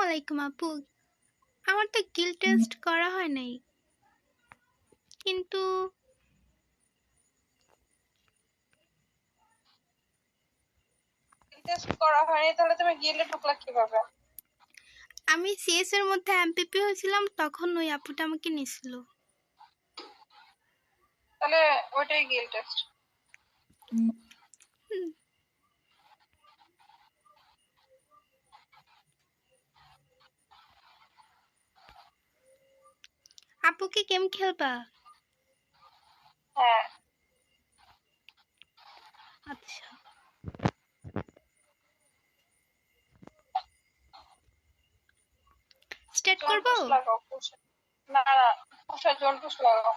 আলাইকুম আপু। আমার তো গিল টেস্ট করা হয় নাই, কিন্তু টেস্ট করা হয়নি, তাহলে তুমি গিলে ঢুকলা কিভাবে? আমি সিএস এর মধ্যে এমপিপি হয়েছিলাম, তখন ওই আপুটা আমাকে নিছিল। তাহলে ওইটাই গিল টেস্ট। আপু কি গেম খেলবা? হ্যাঁ। আচ্ছা, স্টার্ট করব? জন্টুস লাগাও, না না, জন্টুস লাগাও।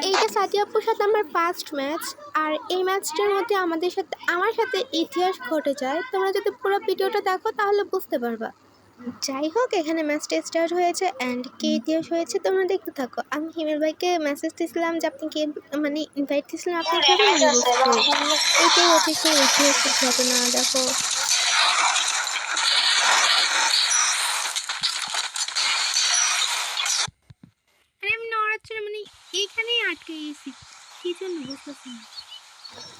এইটা সাদিয়া আপুর সাথে আমার ফার্স্ট ম্যাচ, আর এই ম্যাচটার মধ্যে আমার সাথে ইতিহাস ঘটে যায়। তোমরা যদি পুরো ভিডিওটা দেখো তাহলে বুঝতে পারবা। যাই হোক, এখানে ম্যাচটা স্টার্ট হয়েছে অ্যান্ড কে ইতিহাস হয়েছে তোমরা দেখতে থাকো। আমি হিমেল ভাইকে মেসেজ দিয়েছিলাম যে আপনি কে, মানে ইনভাইট দিয়েছিলাম, আপনি খাবেন, আমি বলছি এইটাই হচ্ছে সেই ঐতিহাসিক ঘটনা। দেখো আমি নড়াচড়া, মানে এইখানেই আটকে গেছি, কি জন্য বুঝতেছি না।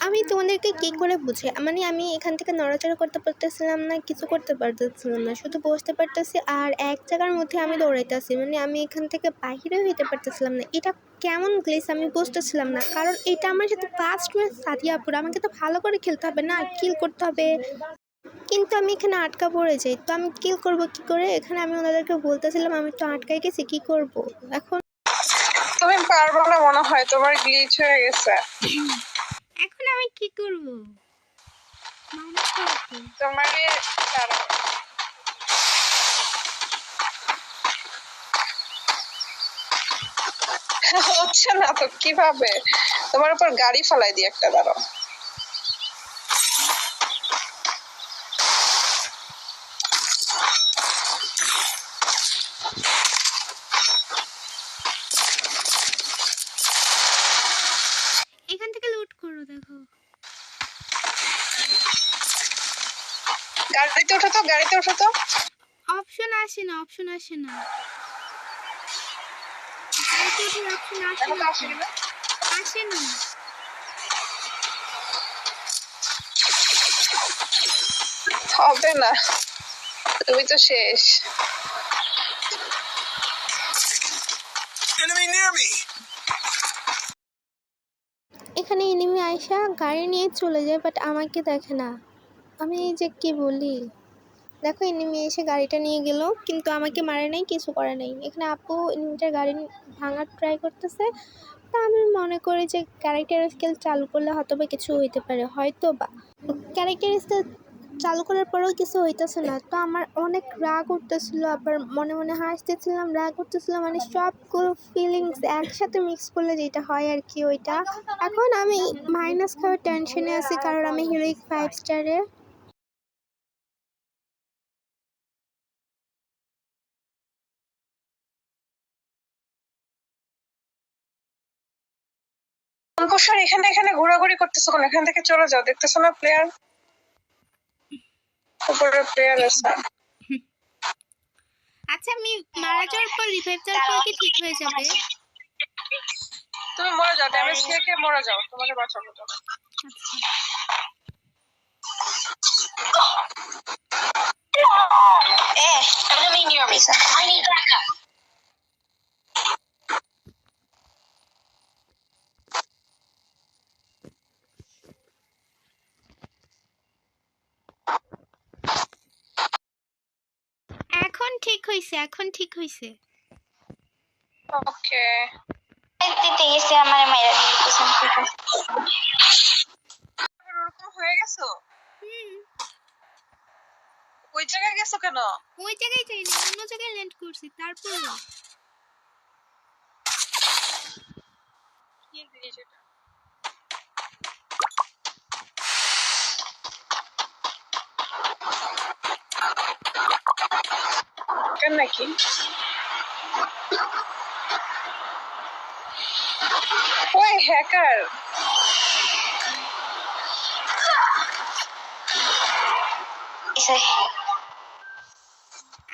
আমি তোমাদেরকে কি করে বুঝি, মানে আমি এখান থেকে নড়াচড়া করতে পারতেছিলাম না, কিছু করতে পারতেছিলাম না, শুধু বসতে পারতেছি আর এক জায়গার মধ্যে আমি দৌড়াইতেছি, মানে আমি এখান থেকে বাহিরেও হইতে পারতেছিলাম না। এটা কেমন গ্লিচ আমি বুঝতেছিলাম না, কারণ এটা আমার সাথে ফার্স্ট ম্যাচ সাদিয়া আপুর, আমাকে তো ভালো করে খেলতে হবে না, কিল করতে হবে। কিন্তু আমি এখানে আটকা পড়ে যাই, তো আমি কিল করব কি করে? এখানে আমি ওনাদেরকে বলতেছিলাম আমি তো আটকাই গেছি, কি করব এখন? তুমি পারবে না মনে হয়, তোমার গ্লিচ হয়ে গেছে। এখন আমি কি করব? তোমার হচ্ছে না তো কিভাবে? তোমার উপর গাড়ি ফালাই দি একটা, দাঁড়াও। এখান থেকে লুট করো, দেখো গাড়িতে ওঠো তো, গাড়িতে ওঠো তো। অপশন আসে না, অপশন আসে না, গাড়িতে ওঠার অপশন আসে না, আসে না। হবে না, তুমি তো শেষ। এখানে এনিমি আয়সা গাড়ি নিয়ে চলে যায়, বাট আমাকে দেখে না। আমি এই যে কি বলি, দেখো এনিমি এসে গাড়িটা নিয়ে গেল, কিন্তু আমাকে মারে নাই, কিছু করে নাই। এখানে আপু এনিমিটার গাড়ি ভাঙার ট্রাই করতেছে, তা আমি মনে করি যে ক্যারেক্টার স্কিল চালু করলে হয়তো বা কিছু হইতে পারে, হয়তো বা। ক্যারেক্টার স্কিল চালু করার পরেও কিছু হইতেছে না, তো আমার অনেক রাগ উঠতেছিল, আবার মনে মনে হাসতেছিলাম, রাগ উঠতেছিলাম, মানে সবগুলো ফিলিংস একসাথে মিক্স করলে যেটা হয় আর কি ওইটা। এখন আমি মাইনাস খাওয়ার টেনশনে আছি, কারণ আমি হিরোইক 5 স্টারে। অঙ্কুশর এখানে এখানে ঘোরাঘুরি করতেছো কেন? এখান থেকে চলে যাও, দেখতেছো না প্লেয়ার উপরে প্লেয়ার আছে। আচ্ছা, আমি মারা যাওয়ার পর রিভাইভ দেওয়ার পর কি ঠিক হয়ে যাবে? তুমি মরে যাও, ড্যামেজ খেয়ে মরে যাও, তোমাকে বাঁচাবো তো। Enemy near me. I need backup. এখন ঠিক হইছে, এখন ঠিক হইছে। ওকে, দিতে গেছে আমার মায়েরা দিল পিছন থেকে। ওরকম হয়ে গেছো? ওই জায়গায় গেছো কেন? ওই জায়গায় যাইনি, অন্য জায়গায় ল্যান্ড করছি, তারপর কি জিনিস এটা? হ্যাকার নাকি? ওই হ্যাকার।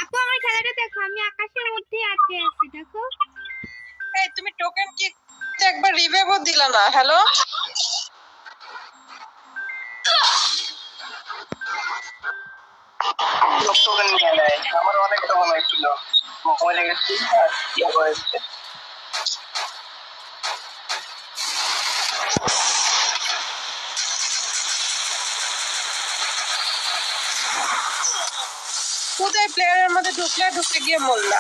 আপু আমার খেলাটা দেখো, আমি আকাশের মধ্যে আটকে আছি দেখো। এই তুমি টোকেন কি একবার রিভাইভও দিলা না? হ্যালো, টোকেন নিয়ে নেয়, আমার অনেক টোকেন হয়েছিল, মরে গেছি আর কি হয়েছে। কোথায় প্লেয়ারের মধ্যে ঢুকে গিয়ে মরলা?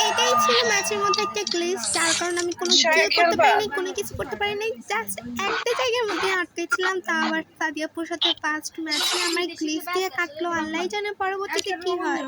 এটাই ছিল ম্যাচের মধ্যে একটা গ্লিচ, যার কারণে আমি কোনো কিল করতে খেলবা? পারিনি, কোনো কিছু করতে পারিনি। জাস্ট একটা জায়গার মধ্যে আটকেছিলাম, তা আবার সাদিয়াপুর সাথে ফার্স্ট ম্যাচে আমার গ্লিচ দিয়ে কাটলো। আল্লাহ জানে পরবর্তীতে কি হয়।